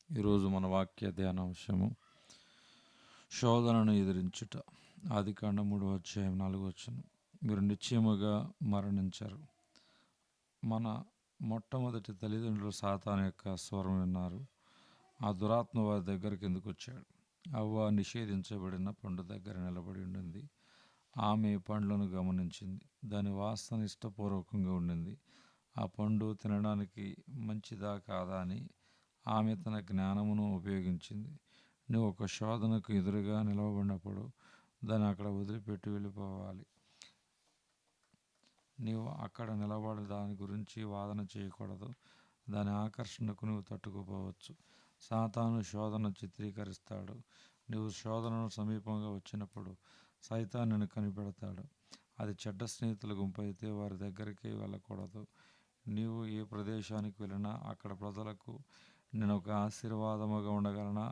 ఈరోజు మన వాక్య ధ్యానాంశము శోధనను ఎదిరించుట. ఆదికాండం 3:4 మీరు నిశ్చయముగా మరణించరు. మన మొట్టమొదటి తల్లిదండ్రులు సాతాను యొక్క స్వరం విన్నారు. ఆ దురాత్మ వారి దగ్గరికి ఎందుకు వచ్చాడు? అవ్వ నిషేధించబడిన పండు దగ్గర నిలబడి ఉండింది. ఆమె పండ్లను గమనించింది. దాని వాసన ఇష్టపూర్వకంగా ఉండింది. ఆ పండు తినడానికి మంచిదా కాదా అని ఆమె తన జ్ఞానమును ఉపయోగించింది. నువ్వు ఒక శోధనకు ఎదురుగా నిలవబడినప్పుడు దాన్ని అక్కడ వదిలిపెట్టి వెళ్ళిపోవాలి. నీవు అక్కడ నిలబడి దాని గురించి వాదన చేయకూడదు. దాని ఆకర్షణకు నువ్వు తట్టుకుపోవచ్చు. సాతాను శోధన చిత్రీకరిస్తాడు. నువ్వు శోధనను సమీపంగా వచ్చినప్పుడు సైతాను నిన్ను కనిపెడతాడు. అది చెడ్డ స్నేహితుల గుంపు అయితే వారి దగ్గరికి వెళ్ళకూడదు. నీవు ఏ ప్రదేశానికి వెళ్ళినా అక్కడ ప్రజలకు నేను ఒక ఆశీర్వాదముగా ఉండగలనా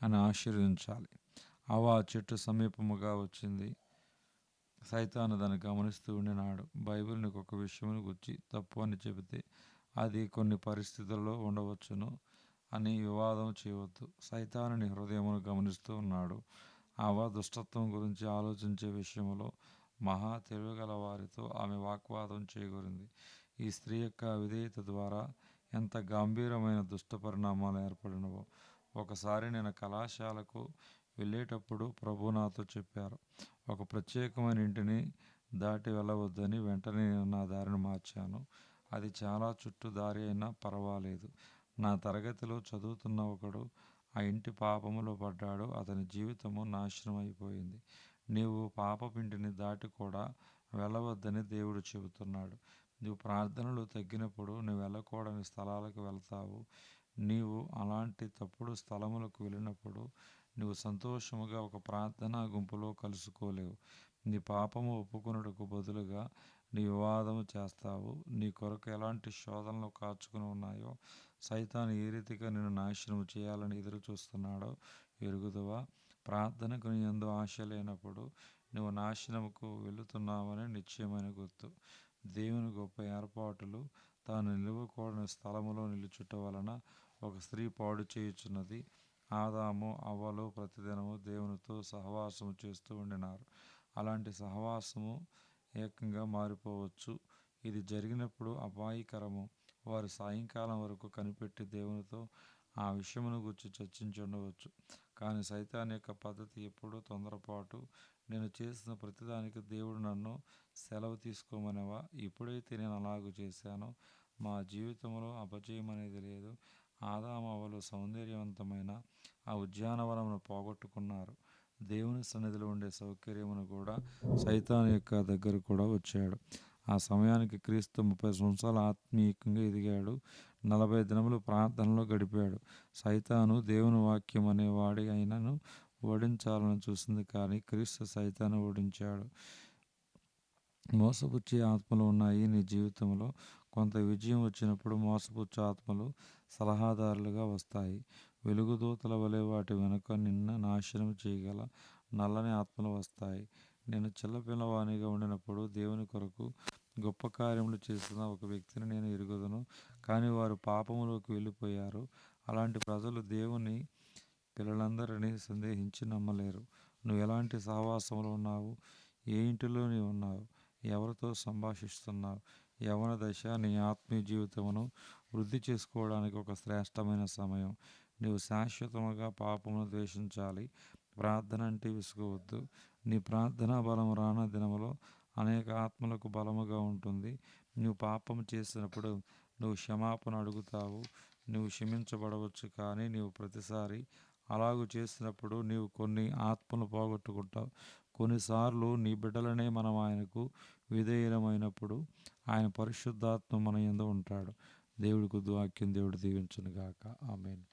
అని ఆశీర్వదించాలి. ఆ చెట్టు సమీపముగా వచ్చింది. సైతాను దాన్ని గమనిస్తూ ఉండినాడు. బైబిల్ నీకు ఒక విషయమును గురించి తప్పు అని చెబితే అది కొన్ని పరిస్థితుల్లో ఉండవచ్చును అని వివాదం చేయవద్దు. సైతాను నీ హృదయమును గమనిస్తూ ఉన్నాడు. దుష్టత్వం గురించి ఆలోచించే విషయంలో మహా తెలివిగల వారితో ఆమె వాగ్వాదం చేయగలిగింది. ఈ స్త్రీ యొక్క విధేయత ద్వారా ఎంత గంభీరమైన దుష్ట పరిణామాలు ఏర్పడినవో. ఒకసారి నేను కళాశాలకు వెళ్ళేటప్పుడు ప్రభు నాతో చెప్పారు, ఒక ప్రత్యేకమైన ఇంటిని దాటి వెళ్ళవద్దని. వెంటనే నేను నా దారిని మార్చాను. అది చాలా చుట్టూ దారి అయినా పర్వాలేదు. నా తరగతిలో చదువుతున్న ఒకడు ఆ ఇంటి పాపములో పడ్డాడు. అతని జీవితము నాశనం అయిపోయింది. నీవు పాపపింటిని దాటి కూడా వెళ్ళవద్దని దేవుడు చెబుతున్నాడు. నువ్వు ప్రార్థనలు తగ్గినప్పుడు నువ్వు వెళ్ళకూడని స్థలాలకు వెళ్తావు. నీవు అలాంటి తప్పుడు స్థలములకు వెళ్ళినప్పుడు నువ్వు సంతోషముగా ఒక ప్రార్థనా గుంపులో కలుసుకోలేవు. నీ పాపము ఒప్పుకొనుటకు బదులుగా నీ వివాదము చేస్తావు. నీ కొరకు ఎలాంటి శోధనలు కాచుకుని ఉన్నాయో, సైతాను ఏ రీతిగా నిన్ను నాశనం చేయాలని ఎదురు చూస్తున్నాడో ఎరుగుదువా? ప్రార్థనకు నీ యందు ఆశ లేనప్పుడు నువ్వు నాశనముకు వెళుతున్నావని నిశ్చయమైన గుర్తు. దేవుని గొప్ప ఏర్పాటులు తాను నిలువకూడని స్థలములో నిలుచుట వలన ఒక స్త్రీ పాడు చేయుచున్నది. ఆదాము అవ్వలు ప్రతిదినము దేవునితో సహవాసము చేస్తూ ఉండినారు. అలాంటి సహవాసము ఏకంగా మారిపోవచ్చు. ఇది జరిగినప్పుడు అపాయకరము. వారు సాయంకాలం వరకు కనిపెట్టి దేవునితో ఆ విషయమును గురించి చర్చించి ఉండవచ్చు. కానీ సైతాన్ యొక్క పద్ధతి ఎప్పుడూ తొందరపాటు. నేను చేసిన ప్రతిదానికి దేవుడు నన్ను సెలవు తీసుకోమనేవా? ఎప్పుడైతే నేను అలాగూ చేశానో మా జీవితంలో అపజయం అనేది లేదు. ఆదాము అవ్వలు సౌందర్యవంతమైన ఆ ఉద్యానవనమును పోగొట్టుకున్నారు. దేవుని సన్నిధిలో ఉండే సౌకర్యమును కూడా సైతాను యొక్క దగ్గర కూడా వచ్చాడు. ఆ సమయానికి క్రీస్తు 30 సంవత్సరాలు ఆత్మీయంగా ఎదిగాడు. 40 దినములు ప్రార్థనలో గడిపాడు. సైతాను దేవుని వాక్యం అనేవాడి అయినను ఓడించాలని చూసింది, కానీ క్రీస్తు సైతాను ఓడించాడు. మోసపుచ్చే ఆత్మలు ఉన్నాయి నీ జీవితంలో. కొంత విజయం వచ్చినప్పుడు మోసపుచ్చే ఆత్మలు సలహాదారులుగా వస్తాయి. వెలుగుదూతల వలె వాటి వెనుక నిన్ను నాశనం చేయగల నల్లని ఆత్మలు వస్తాయి. నేను చిన్నపిల్లవానిగా ఉండినప్పుడు దేవుని కొరకు గొప్ప కార్యములు చేసిన ఒక వ్యక్తిని నేను ఎరుగుదును, కానీ వారు పాపములోకి వెళ్ళిపోయారు. అలాంటి ప్రజలు దేవుని పిల్లలందరినీ సందేహించి నమ్మలేరు. నువ్వు ఎలాంటి సహవాసంలో ఉన్నావు? ఏ ఇంటిలో నీవు ఉన్నావు? ఎవరితో సంభాషిస్తున్నావు? యవ్వన దశ నీ ఆత్మీయ జీవితమును వృద్ధి చేసుకోవడానికి ఒక శ్రేష్టమైన సమయం. నీవు శాశ్వతముగా పాపమును ద్వేషించాలి. ప్రార్థన అంటే విసుకోవద్దు. నీ ప్రార్థనా బలం రాన దినములో అనేక ఆత్మలకు బలముగా ఉంటుంది. నువ్వు పాపం చేసినప్పుడు నువ్వు క్షమాపణ అడుగుతావు. నువ్వు క్షమించబడవచ్చు, కానీ నీవు ప్రతిసారి అలాగూ చేసినప్పుడు నీవు కొన్ని ఆత్మలు పోగొట్టుకుంటావు. కొన్నిసార్లు నీ బిడ్డలనే మనం ఆయనకు విధేయులమైనప్పుడు ఆయన పరిశుద్ధాత్మ మన యందు ఉంటాడు. దేవుడికి వాక్యం దేవుడు దీవించును గాక. ఆమేన్.